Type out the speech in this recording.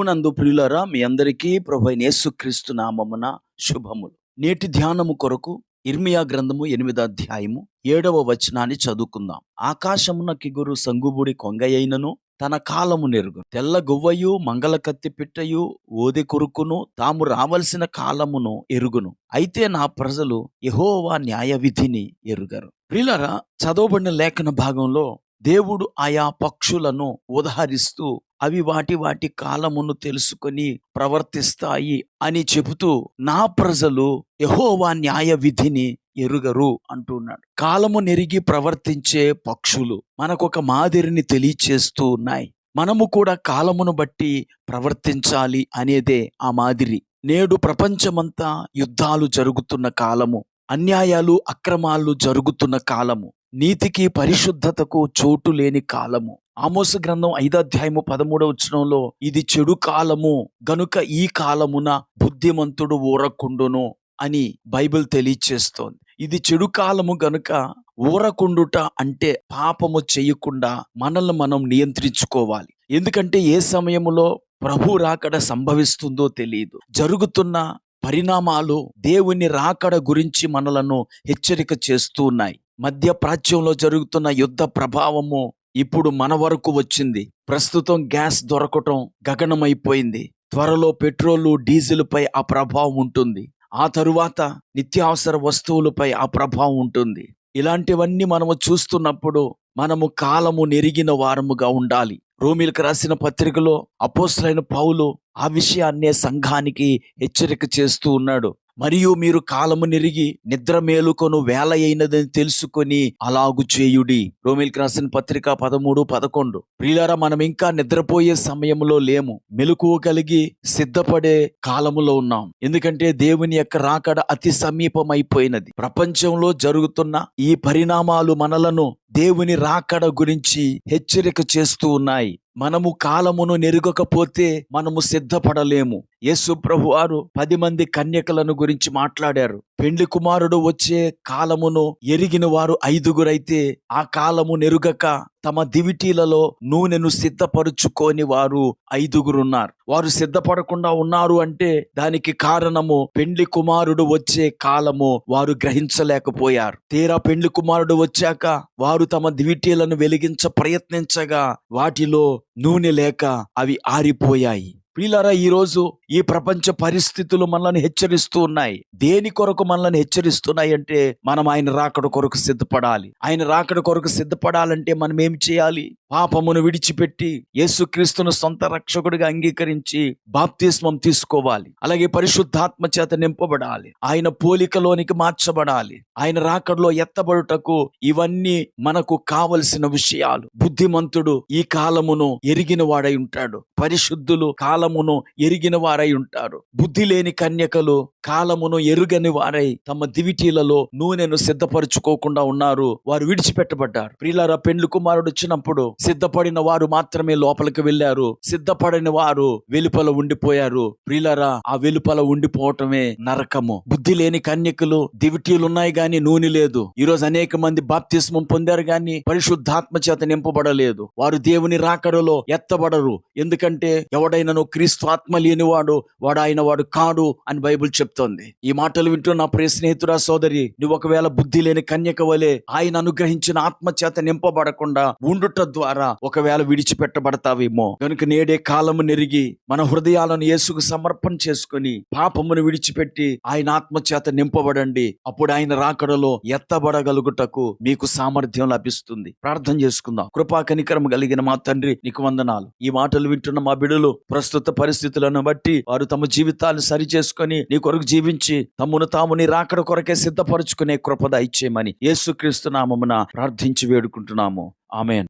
ప్రభునందు ప్రియులారా, మీ అందరికీ ప్రభువైన యేసుక్రీస్తు నామమున శుభములు. నేటి ధ్యానము కొరకు ఇర్మియా గ్రంథము 8వ అధ్యాయము 7వ వచనాన్ని చదువుకుందాం. ఆకాశమున కిగురు సంగుబుడి కొంగయైనను తన కాలము నెరుగు, తెల్ల గువ్వయు మంగళ కత్తి పిట్టయు ఓది కొరుకును తాము రావలసిన కాలమును ఎరుగును. అయితే నా ప్రజలు యెహోవా న్యాయ విధిని ఎరుగరు. ప్రియులారా, చదవబడిన లేఖన భాగంలో దేవుడు ఆయా పక్షులను ఉదహరిస్తూ అవి వాటి కాలమును తెలుసుకొని ప్రవర్తిస్తాయి అని చెబుతూ, నా ప్రజలు యెహోవా న్యాయ విధిని ఎరుగరు అంటున్నాడు. కాలము నెరిగి ప్రవర్తించే పక్షులు మనకొక మాదిరిని తెలియచేస్తూ ఉన్నాయి. మనము కూడా కాలమును బట్టి ప్రవర్తించాలి అనేదే ఆ మాదిరి. నేడు ప్రపంచమంతా యుద్ధాలు జరుగుతున్న కాలము, అన్యాయాలు అక్రమాలు జరుగుతున్న కాలము, నీతికి పరిశుద్ధతకు చోటు లేని కాలము. ఆమోసు గ్రంథం 5వ అధ్యాయము 13వ వచనంలో ఇది చెడు కాలము గనుక ఈ కాలమున బుద్ధిమంతుడు ఊరకుండును అని బైబిల్ తెలియచేస్తోంది. ఇది చెడు కాలము గనుక ఊరకుండుట అంటే పాపము చేయకుండా మనల్ని మనం నియంత్రించుకోవాలి. ఎందుకంటే ఏ సమయములో ప్రభు రాకడ సంభవిస్తుందో తెలియదు. జరుగుతున్న పరిణామాలు దేవుని రాకడ గురించి మనలను హెచ్చరిక చేస్తూ ఉన్నాయి. మధ్య ప్రాచ్యంలో జరుగుతున్న యుద్ధ ప్రభావము ఇప్పుడు మన వరకు వచ్చింది. ప్రస్తుతం గ్యాస్ దొరకటం గగనమైపోయింది. త్వరలో పెట్రోలు డీజిల్ పై ఆ ప్రభావం ఉంటుంది. ఆ తరువాత నిత్యావసర వస్తువులపై ఆ ప్రభావం ఉంటుంది. ఇలాంటివన్నీ మనము చూస్తున్నప్పుడు మనము కాలము నెరిగిన వారముగా ఉండాలి. రోమీలకు రాసిన పత్రికలో అపోస్తలుడైన పౌలు ఆ విషయాన్నే సంఘానికి హెచ్చరిక చేస్తూ ఉన్నాడు. మరియు మీరు కాలము నెరిగి నిద్ర మేలుకొను వేళ అయినదని తెలుసుకొని అలాగు చేయుడి. రోమీలకు రాసిన పత్రిక 13:11. ప్రియులారా, మనం ఇంకా నిద్రపోయే సమయంలో లేము, మెలకువ కలిగి సిద్ధపడే కాలములో ఉన్నాం. ఎందుకంటే దేవుని యొక్క రాకడ అతి సమీపమైపోయినది. ప్రపంచంలో జరుగుతున్న ఈ పరిణామాలు మనలను దేవుని రాకడ గురించి హెచ్చరిక చేస్తూ ఉన్నాయి. మనము కాలమును నెరుగకపోతే మనము సిద్ధపడలేము. యేసు ప్రభువారు 10 మంది కన్యకలను గురించి మాట్లాడారు. పెండ్లి కుమారుడు వచ్చే కాలమును ఎరిగిన వారు 5గురైతే ఆ కాలము నెరుగక తమ దివిటీలలో నూనెను సిద్ధపరుచుకోని వారు 5గురున్నారు. వారు సిద్ధపడకుండా ఉన్నారు అంటే దానికి కారణము పెండ్లి కుమారుడు వచ్చే కాలము వారు గ్రహించలేకపోయారు. తీరా పెండ్లి కుమారుడు వచ్చాక వారు తమ దివిటీలను వెలిగించ ప్రయత్నించగా వాటిలో నూనె లేక అవి ఆరిపోయాయి. ప్రియులారా, ఈరోజు ఈ ప్రపంచ పరిస్థితులు మనల్ని హెచ్చరిస్తూ ఉన్నాయి. దేని కొరకు మనల్ని హెచ్చరిస్తున్నాయి అంటే మనం ఆయన రాకడ కొరకు సిద్ధపడాలి. ఆయన రాకడ కొరకు సిద్ధపడాలంటే మనం ఏం చేయాలి? పాపమును విడిచిపెట్టి యేసుక్రీస్తును సొంత రక్షకుడిగా అంగీకరించి బాప్తిస్మం తీసుకోవాలి. అలాగే పరిశుద్ధాత్మ చేత నింపబడాలి. ఆయన పోలికలోనికి మార్చబడాలి. ఆయన రాకడలో ఎత్తబడుటకు ఇవన్నీ మనకు కావలసిన విషయాలు. బుద్ధిమంతుడు ఈ కాలమును ఎరిగిన వాడై ఉంటాడు. పరిశుద్ధులు కాలమును ఎరిగిన వారై ఉంటారు. బుద్ధి లేని కన్యకలు కాలమును ఎరుగని వారై తమ దివిటీలలో నూనెను సిద్ధపరచుకోకుండా ఉన్నారు. వారు విడిచిపెట్టబడ్డారు. ప్రియులారా, పెండ్లి కుమారుడు వచ్చినప్పుడు సిద్ధపడిన వారు మాత్రమే లోపలికి వెళ్ళారు. సిద్ధపడిన వారు వెలుపల ఉండిపోయారు. ప్రియులారా, ఆ వెలుపల ఉండిపోవటమే నరకము. బుద్ధి లేని కన్యకలు దివిటీలున్నాయి గాని నూనె లేదు. ఈరోజు అనేక మంది బాప్తిస్మం పొందారు గాని పరిశుద్ధాత్మ చేత నింపబడలేదు. వారు దేవుని రాకడలో ఎత్తబడరు. ఎందుకంటే ఎవడైనను క్రీస్తు ఆత్మ లేనివాడు వాడు కాడు అని బైబిల్ చెప్తోంది. ఈ మాటలు వింటూ నా ప్రియ స్నేహితుడా, సోదరి, నువ్వు ఒకవేళ బుద్ధి లేని కన్యక వలె ఆయన అనుగ్రహించిన ఆత్మ చేత నింపబడకుండా ఉండుట ద్వారా ఒకవేళ విడిచిపెట్టబడతావేమో. కనుక నేడే కాలము నెరిగి మన హృదయాలను యేసుకు సమర్పణ చేసుకుని పాపమును విడిచిపెట్టి ఆయన ఆత్మ చేత నింపబడండి. అప్పుడు ఆయన రాకడలో ఎత్తబడగలుగుటకు మీకు సామర్థ్యం లభిస్తుంది. ప్రార్థన చేసుకుందాం. కృపా కనికరం కలిగిన మా తండ్రి, నీకు వందనాలు. ఈ మాటలు వింటున్న మా బిడ్డలు ప్రస్తుత పరిస్థితులను బట్టి వారు తమ జీవితాలను సరి చేసుకొని నీ కొరకు జీవించి తమను తాము నీ రాకడ కొరకే సిద్ధపరచుకునే కృప దయచేయమని యేసుక్రీస్తు నామమున ప్రార్థించి వేడుకుంటున్నాము. ఆమేన్.